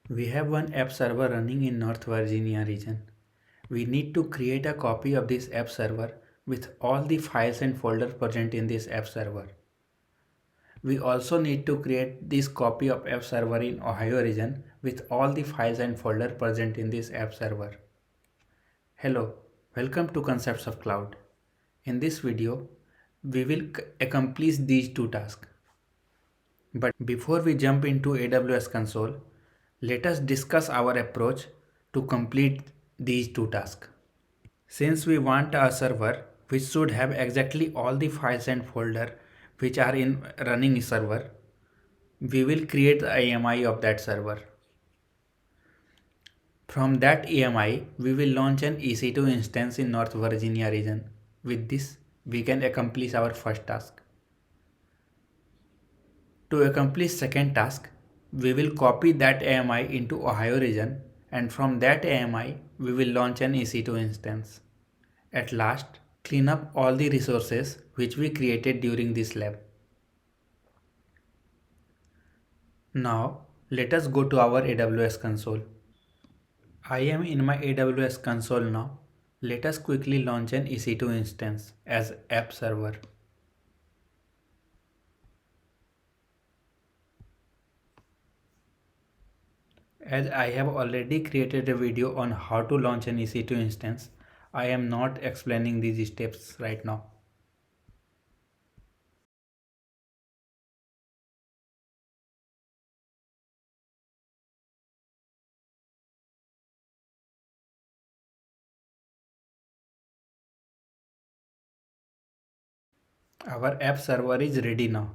We have one app server running in North Virginia region. We need to create a copy of this app server with all the files and folders present in this app server. We also need to create this copy of app server in Ohio region with all the files and folders present in this app server. Hello, welcome to Concepts of Cloud. In this video, we will accomplish these two tasks. But before we jump into AWS console, let us discuss our approach to complete these two tasks. Since we want a server which should have exactly all the files and folder which are in running server, we will create the AMI of that server. From that AMI, we will launch an EC2 instance in North Virginia region. With this, we can accomplish our first task. To accomplish second task, we will copy that AMI into Ohio region, and from that AMI, we will launch an EC2 instance. At last, clean up all the resources which we created during this lab. Now, let us go to our AWS console. I am in my AWS console now. Let us quickly launch an EC2 instance as app server. As I have already created a video on how to launch an EC2 instance, I am not explaining these steps right now. Our app server is ready now.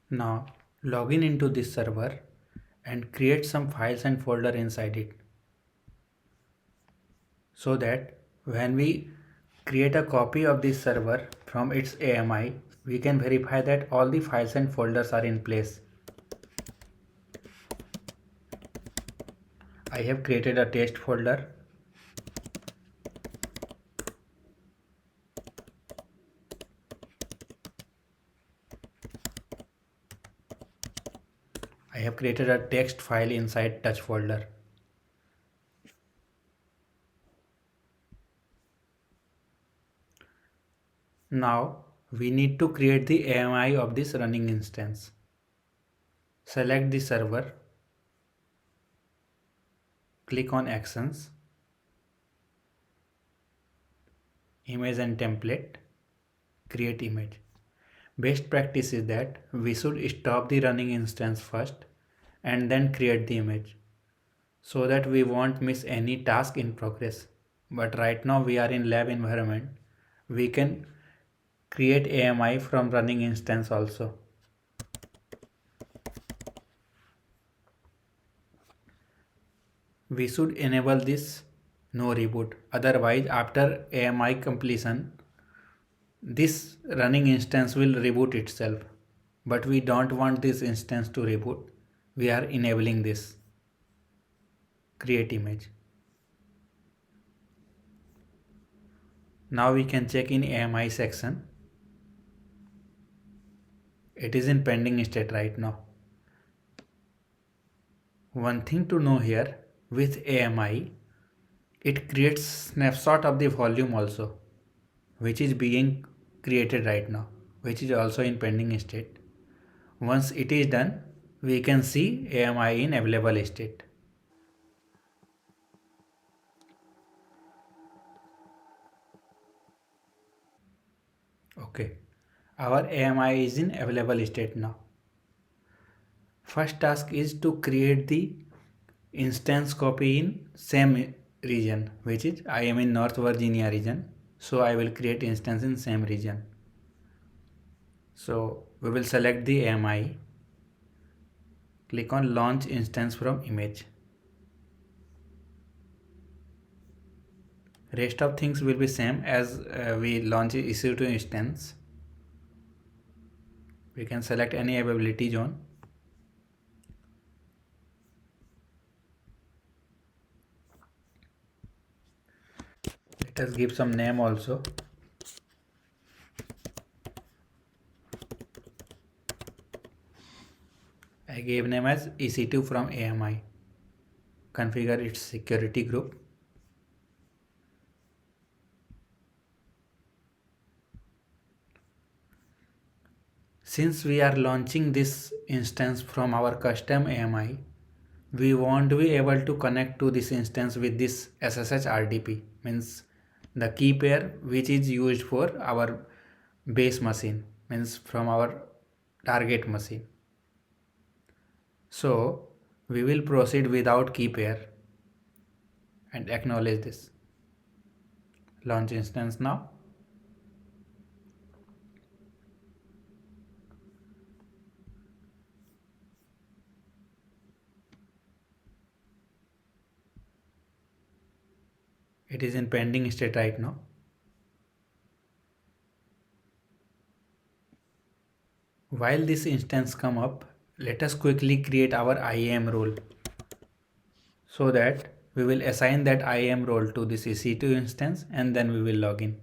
Now log in into this server and create some files and folder inside it, so that when we create a copy of this server from its AMI, we can verify that all the files and folders are in place. I have created a test folder. I have created a text file inside touch folder. Now we need to create the AMI of this running instance. Select the server, click on Actions, Image and Template, Create Image. Best practice is that we should stop the running instance first and then create the image, so that we won't miss any task in progress. But right now we are in lab environment. We can create AMI from running instance also. We should enable this no reboot. Otherwise, after AMI completion, this running instance will reboot itself. But we don't want this instance to reboot. We are enabling this. Create image. Now we can check in AMI section. It is in pending state right now. One thing to know here, with AMI, it creates snapshot of the volume also, which is being created right now, which is also in pending state. Once it is done, we can see AMI in available state. Okay, our AMI is in available state now. First task is to create the instance copy in same region, which is I am in North Virginia region, so I will create instance in same region. So we will select the AMI, click on launch instance from image. Rest of things will be same as we launch EC2 instance. We can select any availability zone. Let us give some name also. I gave name as EC2 from AMI. Configure its security group. Since we are launching this instance from our custom AMI, we won't be able to connect to this instance with this SSH RDP, means the key pair which is used for our base machine, means from our target machine. So we will proceed without key pair and acknowledge this. Launch instance now. It is in pending state right now. While this instance come up, let us quickly create our IAM role so that we will assign that IAM role to this EC2 instance and then we will log in.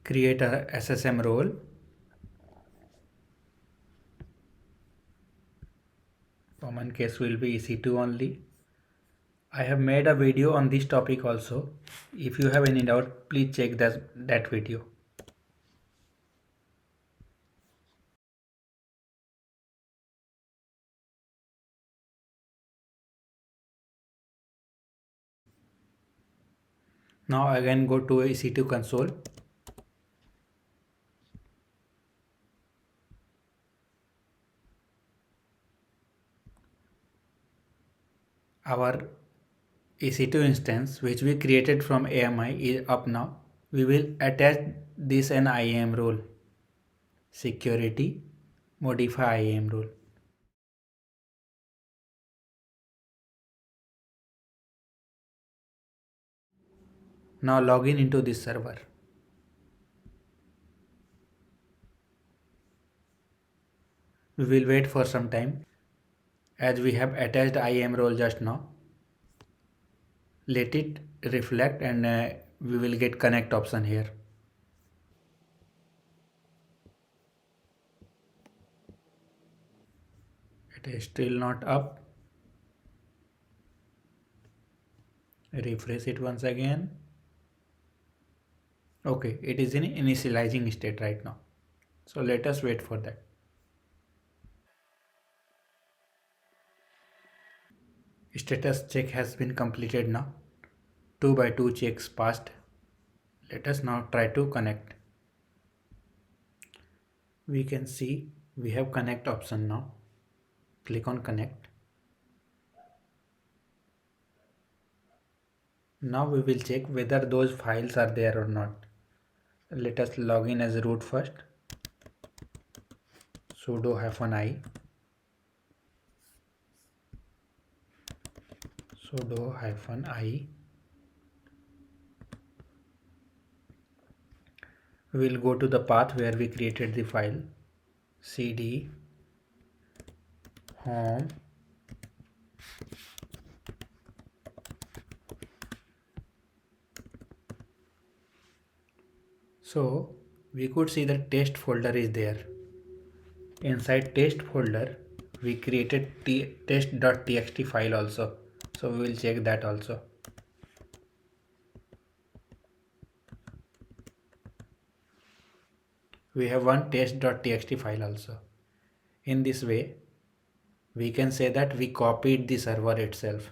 Create a SSM role. Common case will be EC2 only. I have made a video on this topic also. If you have any doubt, please check that video. Now again go to EC2 console. Our EC2 instance which we created from AMI is up now. We will attach this an IAM role. Security, modify IAM role. Now log in into this server. We will wait for some time as we have attached IAM role just now. Let it reflect and we will get connect option here. It is still not up. Refresh it once again. Okay, it is in initializing state right now. So let us wait for that. Status check has been completed now. 2 by 2 checks passed. Let us now try to connect. We can see we have connect option now. Click on connect. Now we will check whether those files are there or not. Let us log in as root first. Sudo -i. Sudo -i. We will go to the path where we created the file. cd home so we could see the test folder is there. Inside test folder we created test.txt file also, so we will check that also. We have one test.txt file also. In this way we can say that we copied the server itself,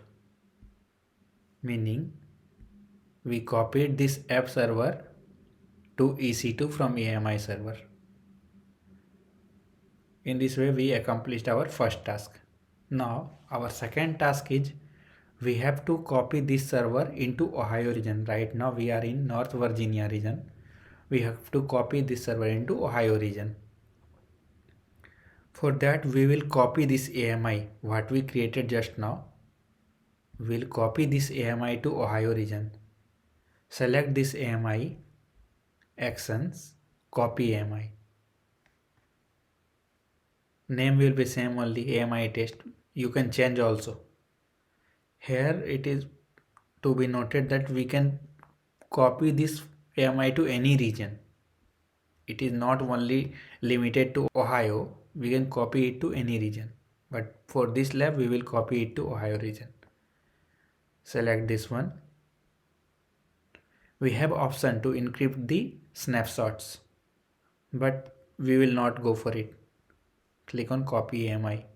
meaning we copied this app server to EC2 from AMI server. In this way we accomplished our first task. Now our second task is we have to copy this server into Ohio region. Right now we are in North Virginia region. We have to copy this server into Ohio region. For that we will copy this AMI what we created just now. We will copy this AMI to Ohio region. Select this AMI, actions, copy AMI. Name will be same only, AMI test. You can change also. Here it is to be noted that we can copy this AMI to any region. It is not only limited to Ohio. We can copy it to any region. But for this lab, we will copy it to Ohio region. Select this one. We have option to encrypt the snapshots, but we will not go for it. Click on copy AMI.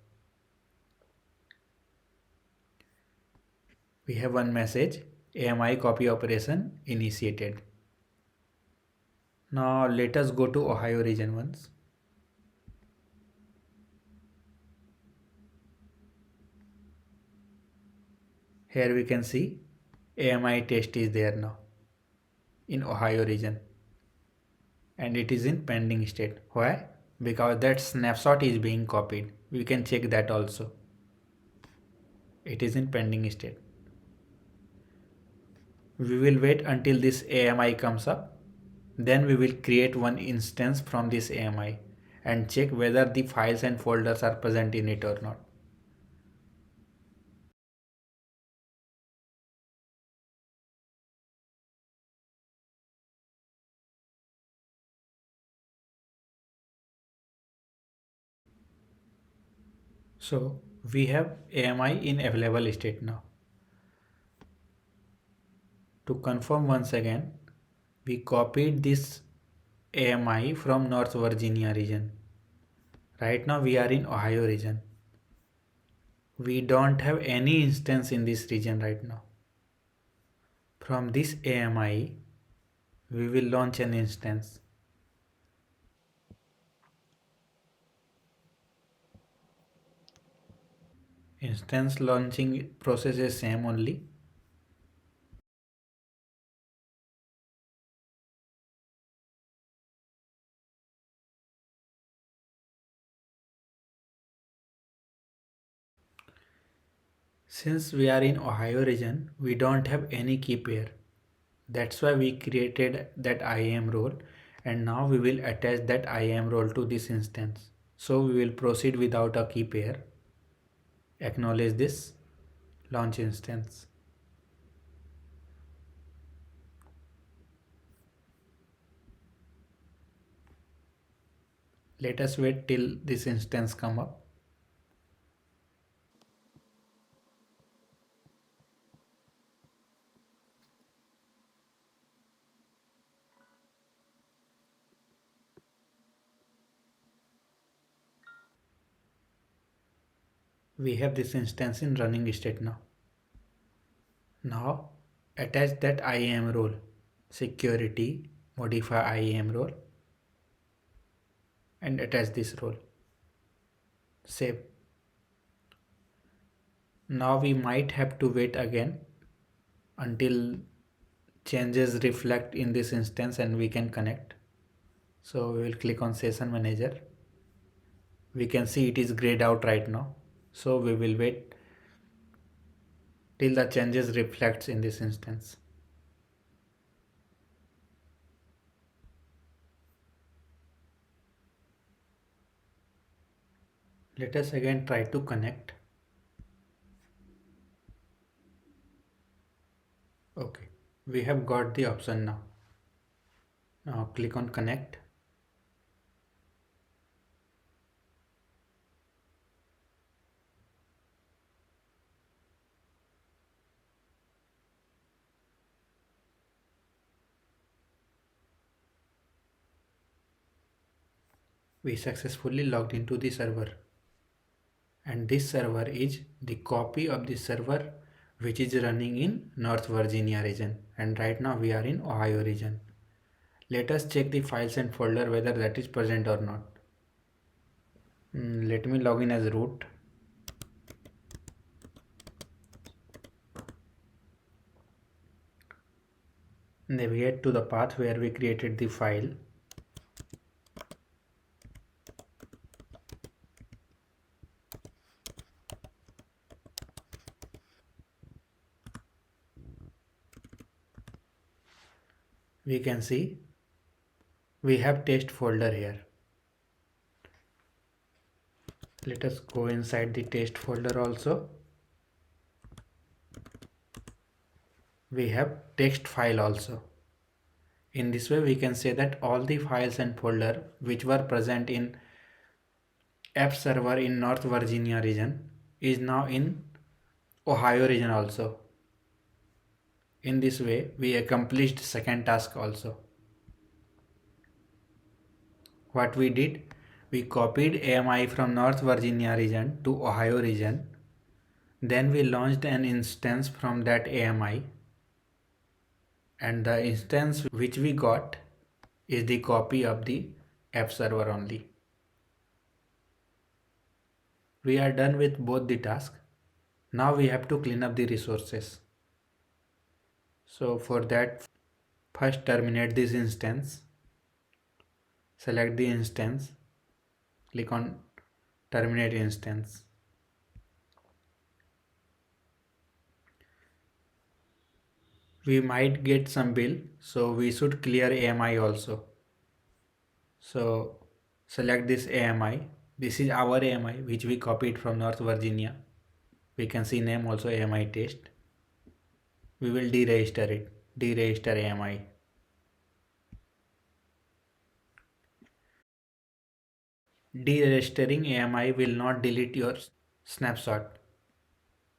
We have one message, AMI copy operation initiated. Now let us go to Ohio region once. Here we can see AMI test is there now in Ohio region, and it is in pending state. Why? Because that snapshot is being copied. We can check that also. It is in pending state. We will wait until this AMI comes up. Then we will create one instance from this AMI and check whether the files and folders are present in it or not. So we have AMI in available state now. To confirm once again, we copied this AMI from North Virginia region. Right now we are in Ohio region. We don't have any instance in this region right now. From this AMI, we will launch an instance. Instance launching process is same only. Since we are in Ohio region, we don't have any key pair. That's why we created that IAM role, and now we will attach that IAM role to this instance. So we will proceed without a key pair. Acknowledge this, launch instance. Let us wait till this instance come up. We have this instance in running state now. Now attach that IAM role, security, modify IAM role, and attach this role. Save. Now we might have to wait again until changes reflect in this instance and we can connect. So we will click on session manager. We can see it is grayed out right now. So we will wait till the changes reflects in this instance. Let us again try to connect. Okay, we have got the option now. Now click on connect. We successfully logged into the server, and this server is the copy of the server which is running in North Virginia region, and right now we are in Ohio region. Let us check the files and folder whether that is present or not. Let me log in as root. Navigate to the path where we created the file. We can see we have test folder here. Let us go inside the test folder also. We have text file also. In this way, we can say that all the files and folder which were present in app server in North Virginia region is now in Ohio region also. In this way, we accomplished second task also. What we did, we copied AMI from North Virginia region to Ohio region. Then we launched an instance from that AMI, and the instance which we got is the copy of the app server only. We are done with both the tasks. Now we have to clean up the resources. So for that, first terminate this instance. Select the instance. Click on terminate instance. We might get some bill, so we should clear AMI also. So select this AMI. This is our AMI which we copied from North Virginia. We can see name also AMI test. We will deregister it. Deregister AMI. Deregistering AMI will not delete your snapshot.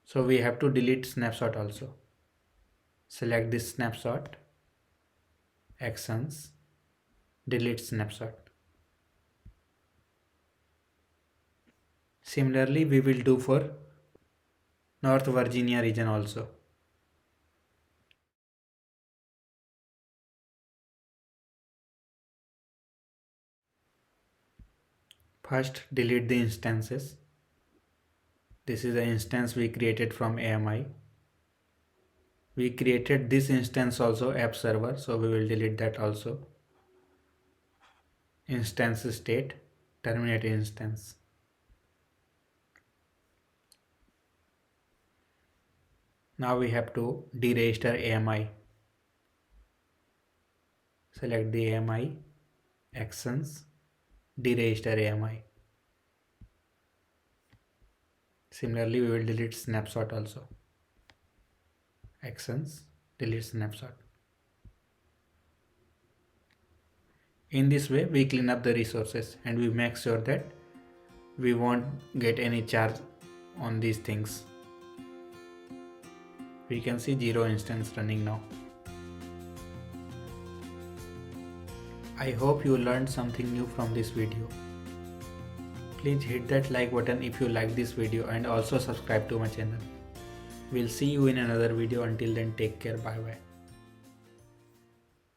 So we have to delete snapshot also. Select this snapshot. Actions. Delete snapshot. Similarly, we will do for North Virginia region also. First, delete the instances. This is the instance we created from AMI. We created this instance also app server, so we will delete that also. Instance state, terminate instance. Now we have to deregister AMI. Select the AMI, actions, deregister AMI. Similarly, we will delete snapshot also. Actions, delete snapshot. In this way, we clean up the resources and we make sure that we won't get any charge on these things. We can see 0 instance running now. I hope you learned something new from this video. Please hit that like button if you like this video and also subscribe to my channel. We'll see you in another video. Until then, take care. Bye bye.